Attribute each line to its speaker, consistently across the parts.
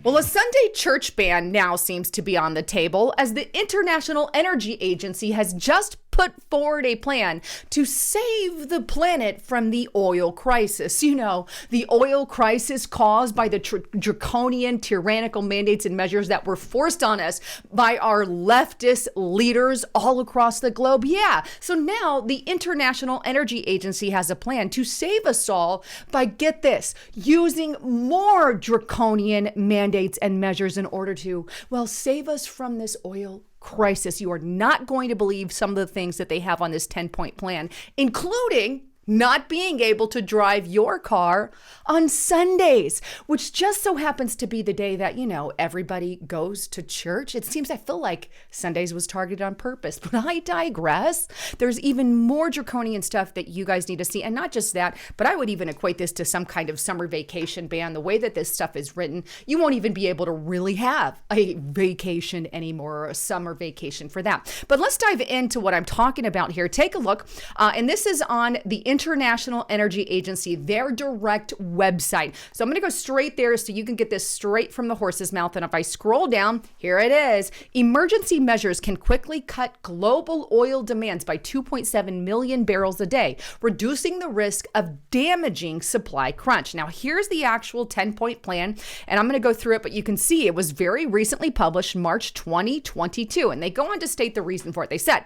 Speaker 1: Well, a Sunday church ban now seems to be on the table as the International Energy Agency has just put forward a plan to save the planet from the oil crisis. You know, the oil crisis caused by the draconian, tyrannical mandates and measures that were forced on us by our leftist leaders all across the globe. Yeah, so now the International Energy Agency has a plan to save us all by, get this, using more draconian mandates and measures in order to, well, save us from this oil crisis. You are not going to believe some of the things that they have on this 10-point plan, including not being able to drive your car on Sundays, which just so happens to be the day that, you know, everybody goes to church. It seems, I feel like Sundays was targeted on purpose, but I digress. There's even more draconian stuff that you guys need to see. And not just that, but I would even equate this to some kind of summer vacation ban. The way that this stuff is written, you won't even be able to really have a vacation anymore, or a summer vacation for that. But let's dive into what I'm talking about here. Take a look. And this is on the International Energy Agency, their direct website. So I'm going to go straight there so you can get this straight from the horse's mouth. And if I scroll down, here it is. Emergency measures can quickly cut global oil demands by 2.7 million barrels a day, reducing the risk of damaging supply crunch. Now, here's the actual 10-point plan, and I'm going to go through it, but you can see it was very recently published, March 2022, and they go on to state the reason for it. They said,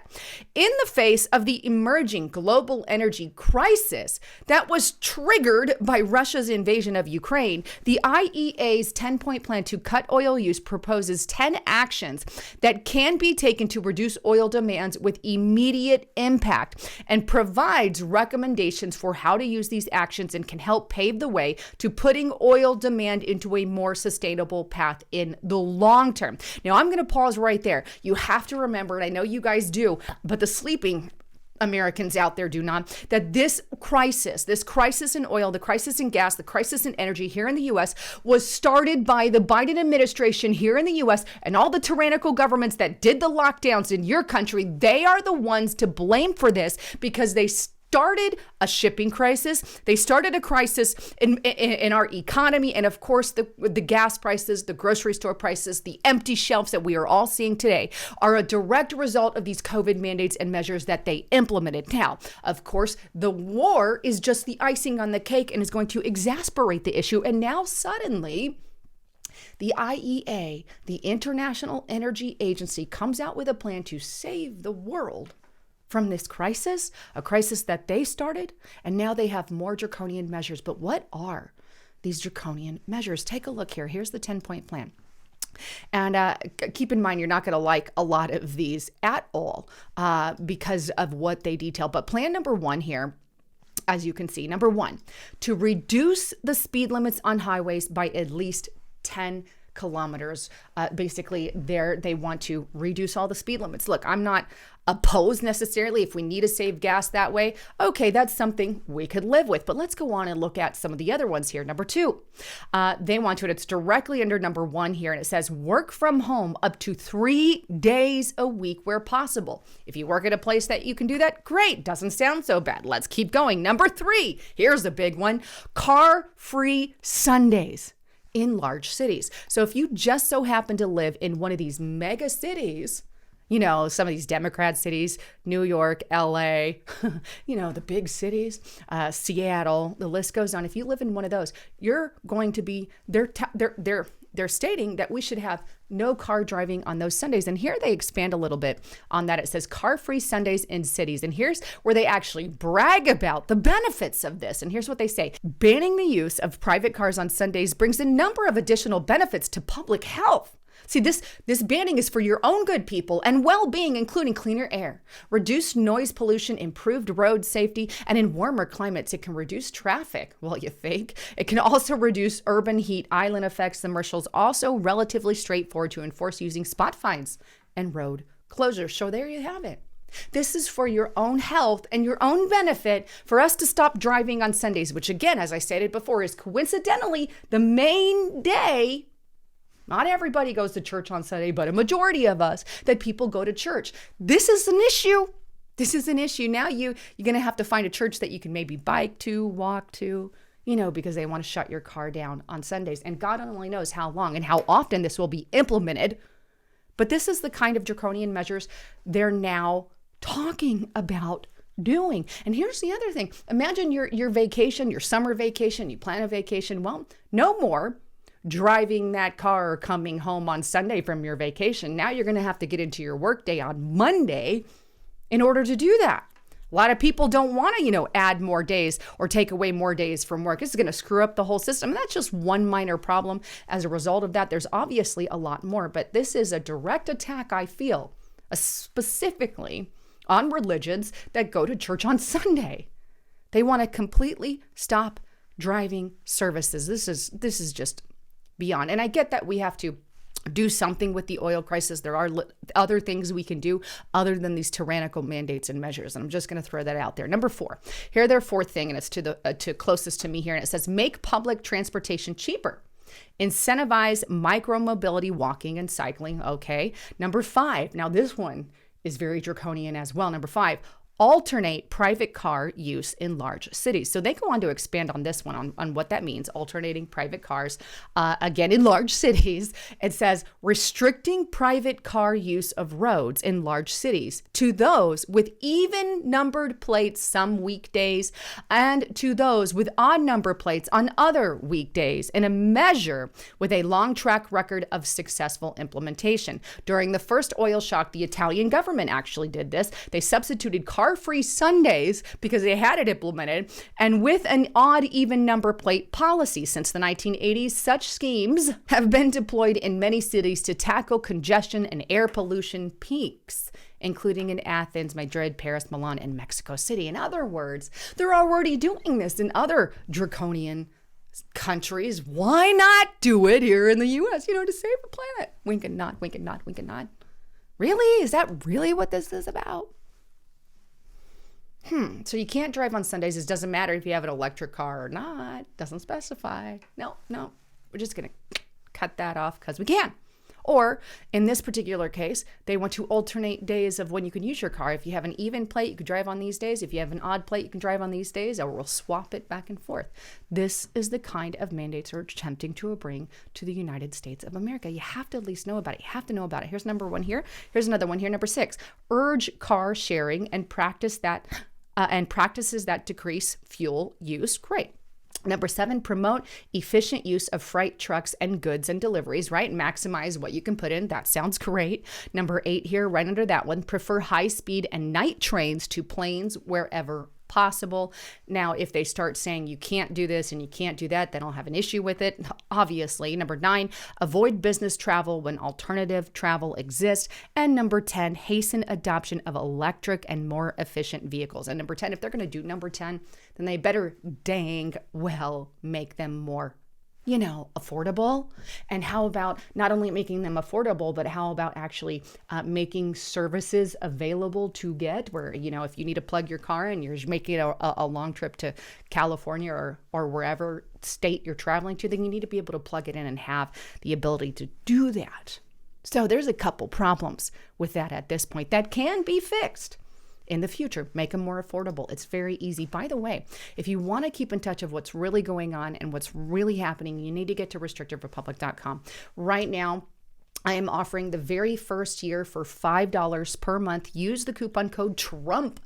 Speaker 1: in the face of the emerging global energy crisis that was triggered by Russia's invasion of Ukraine, the IEA's 10-point plan to cut oil use proposes 10 actions that can be taken to reduce oil demands with immediate impact, and provides recommendations for how to use these actions and can help pave the way to putting oil demand into a more sustainable path in the long term. Now, I'm going to pause right there. You have to remember, and I know you guys do, but the sleeping Americans out there do not, that this crisis in oil, the crisis in gas, the crisis in energy here in the U.S. was started by the Biden administration here in the U.S. and all the tyrannical governments that did the lockdowns in your country. They are the ones to blame for this because they started a shipping crisis. They started a crisis in our economy. And of course, the gas prices, the grocery store prices, the empty shelves that we are all seeing today are a direct result of these COVID mandates and measures that they implemented. Now, of course, the war is just the icing on the cake and is going to exacerbate the issue. And now suddenly, the IEA, the International Energy Agency, comes out with a plan to save the world from this crisis, a crisis that they started, and now they have more draconian measures. But what are these draconian measures? Take a look here. Here's the 10-point plan. And keep in mind, you're not going to like a lot of these at all because of what they detail. But plan number one here, as you can see, number one, to reduce the speed limits on highways by at least 10 kilometers. Basically, they want to reduce all the speed limits. Look, I'm not opposed necessarily if we need to save gas that way. Okay, that's something we could live with. But let's go on and look at some of the other ones here. Number two, they want to, and it's directly under number one here, and it says work from home up to 3 days a week where possible. If you work at a place that you can do that, great. Doesn't sound so bad. Let's keep going. Number three, here's a big one, car-free Sundays in large cities. So if you just so happen to live in one of these mega cities, you know, some of these Democrat cities, New York, LA, you know, the big cities, Seattle, the list goes on. If you live in one of those, you're going to be, they're stating that we should have no car driving on those Sundays. And here they expand a little bit on that. It says car-free Sundays in cities. And here's where they actually brag about the benefits of this. And here's what they say. Banning the use of private cars on Sundays brings a number of additional benefits to public health. See, this banning is for your own good, people, and well-being, including cleaner air, reduced noise pollution, improved road safety, and in warmer climates, it can reduce traffic. Well, you think? It can also reduce urban heat island effects. The marshals also relatively straightforward to enforce using spot fines and road closures. So there you have it. This is for your own health and your own benefit for us to stop driving on Sundays, which again, as I stated before, is coincidentally the main day. Not everybody goes to church on Sunday, but a majority of us, that people go to church. This is an issue. This is an issue. Now you're going to have to find a church that you can maybe bike to, walk to, because they want to shut your car down on Sundays. And God only knows how long and how often this will be implemented. But this is the kind of draconian measures they're now talking about doing. And here's the other thing. Imagine your vacation, your summer vacation, you plan a vacation. Well, no more driving that car or coming home on Sunday from your vacation. Now you're going to have to get into your workday on Monday in order to do that. A lot of people don't want to, add more days or take away more days from work. This is going to screw up the whole system. And that's just one minor problem. As a result of that, there's obviously a lot more. But this is a direct attack, I feel, specifically on religions that go to church on Sunday. They want to completely stop driving services. This is just beyond. And I get that we have to do something with the oil crisis. There are other things we can do other than these tyrannical mandates and measures. And I'm just going to throw that out there. Number 4, here their fourth thing, and it's to closest to me here. And it says, make public transportation cheaper. Incentivize micro-mobility, walking and cycling. Okay. Number 5. Now this one is very draconian as well. Number 5, alternate private car use in large cities. So they go on to expand on this one, on what that means, alternating private cars, again, in large cities. It says restricting private car use of roads in large cities to those with even numbered plates some weekdays and to those with odd number plates on other weekdays, in a measure with a long track record of successful implementation. During the first oil shock, the Italian government actually did this. They substituted car-free Sundays because they had it implemented, and with an odd even number plate policy. Since the 1980s, such schemes have been deployed in many cities to tackle congestion and air pollution peaks, including in Athens, Madrid, Paris, Milan, and Mexico City. In other words, they're already doing this in other draconian countries. Why not do it here in the U.S., to save the planet? Wink and nod, wink and nod, wink and nod. Really? Is that really what this is about? So you can't drive on Sundays. It doesn't matter if you have an electric car or not. Doesn't specify. No. We're just going to cut that off because we can. Or in this particular case, they want to alternate days of when you can use your car. If you have an even plate, you can drive on these days. If you have an odd plate, you can drive on these days, or we'll swap it back and forth. This is the kind of mandates we're attempting to bring to the United States of America. You have to at least know about it. You have to know about it. Here's number 1 here. Here's another one here. Number 6, urge car sharing and practices that decrease fuel use. Great. Number 7, promote efficient use of freight trucks and goods and deliveries, right? Maximize what you can put in. That sounds great. Number 8 here, right under that one, prefer high speed and night trains to planes wherever possible. Now, if they start saying you can't do this and you can't do that, then I'll have an issue with it, obviously. Number 9, avoid business travel when alternative travel exists. And number 10, hasten adoption of electric and more efficient vehicles. And number 10, if they're going to do number 10, then they better dang well make them more affordable. And how about not only making them affordable, but how about actually making services available to get where, if you need to plug your car and you're making a long trip to California or wherever state you're traveling to, then you need to be able to plug it in and have the ability to do that. So there's a couple problems with that at this point that can be fixed in the future. Make them more affordable. It's very easy. By the way, if you want to keep in touch of what's really going on and what's really happening, you need to get to restrictiverepublic.com. Right now, I am offering the very first year for $5 per month. Use the coupon code TRUMP.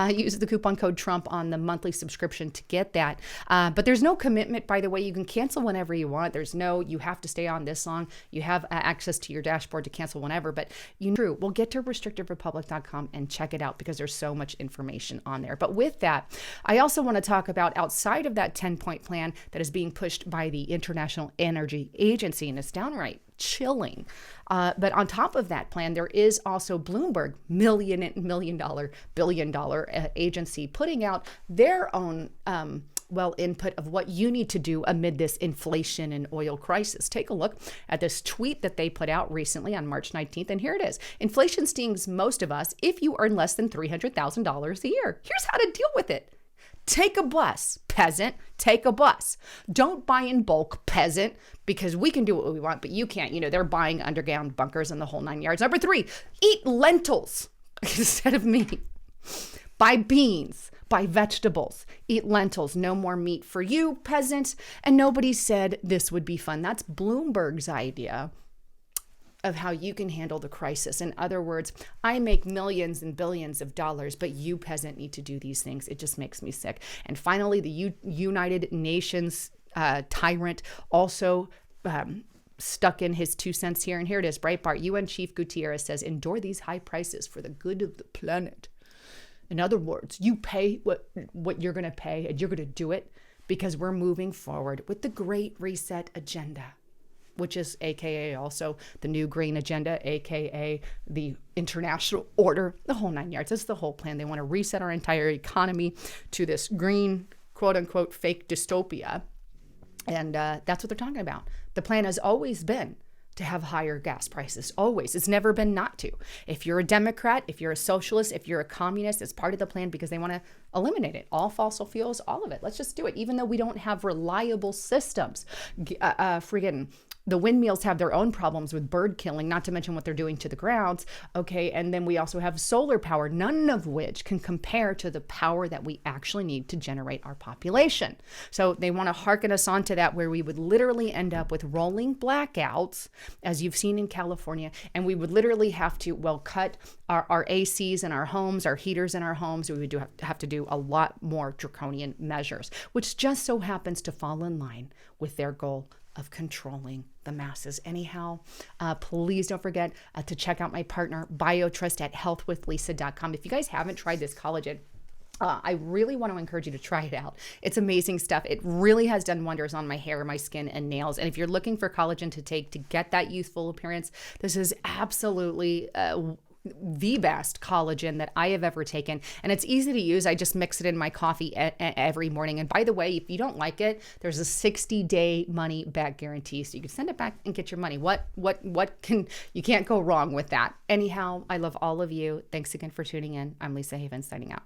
Speaker 1: Use the coupon code TRUMP on the monthly subscription to get that. But there's no commitment, by the way. You can cancel whenever you want. You have to stay on this long. You have access to your dashboard to cancel whenever. But we'll get to restrictiverepublic.com and check it out because there's so much information on there. But with that, I also want to talk about outside of that 10-point plan that is being pushed by the International Energy Agency, and it's downright chilling. But on top of that plan, there is also Bloomberg, billion dollar agency, putting out their own input of what you need to do amid this inflation and oil crisis. Take a look at this tweet that they put out recently on March 19th, and here it is. Inflation stings most of us if you earn less than $300,000 a year. Here's how to deal with it. Take a bus, peasant, take a bus. Don't buy in bulk, peasant, because we can do what we want, but you can't. They're buying underground bunkers and the whole 9 yards. Number 3, eat lentils instead of meat. Buy beans, Buy vegetables, eat lentils, no more meat for you, peasants. And nobody said this would be fun. That's Bloomberg's idea of how you can handle the crisis. In other words, I make millions and billions of dollars, but you, peasant, need to do these things. It just makes me sick. And finally, the United Nations tyrant also stuck in his 2 cents here. And here it is, Breitbart. UN Chief Gutierrez says, endure these high prices for the good of the planet. In other words, you pay what you're going to pay, and you're going to do it because we're moving forward with the Great Reset agenda, which is AKA also the new green agenda, AKA the international order, the whole 9 yards. That's the whole plan. They want to reset our entire economy to this green, quote unquote, fake dystopia. And that's what they're talking about. The plan has always been to have higher gas prices. Always. It's never been not to. If you're a Democrat, if you're a socialist, if you're a communist, it's part of the plan because they want to eliminate it. All fossil fuels, all of it. Let's just do it. Even though we don't have reliable systems. Friggin' the windmills have their own problems with bird killing, not to mention what they're doing to the grounds. Okay, and then we also have solar power, none of which can compare to the power that we actually need to generate our population. So they want to hearken us on to that, where we would literally end up with rolling blackouts, as you've seen in California, and we would literally have to, cut our ACs in our homes, our heaters in our homes. We would have to do a lot more draconian measures, which just so happens to fall in line with their goal of controlling the masses. Anyhow, please don't forget to check out my partner, BioTrust, at healthwithlisa.com. If you guys haven't tried this collagen, I really want to encourage you to try it out. It's amazing stuff. It really has done wonders on my hair, my skin, and nails. And if you're looking for collagen to take to get that youthful appearance, this is absolutely the best collagen that I have ever taken. And it's easy to use. I just mix it in my coffee every morning. And by the way, if you don't like it, there's a 60-day money back guarantee. So you can send it back and get your money. You can't go wrong with that. Anyhow, I love all of you. Thanks again for tuning in. I'm Lisa Havens signing out.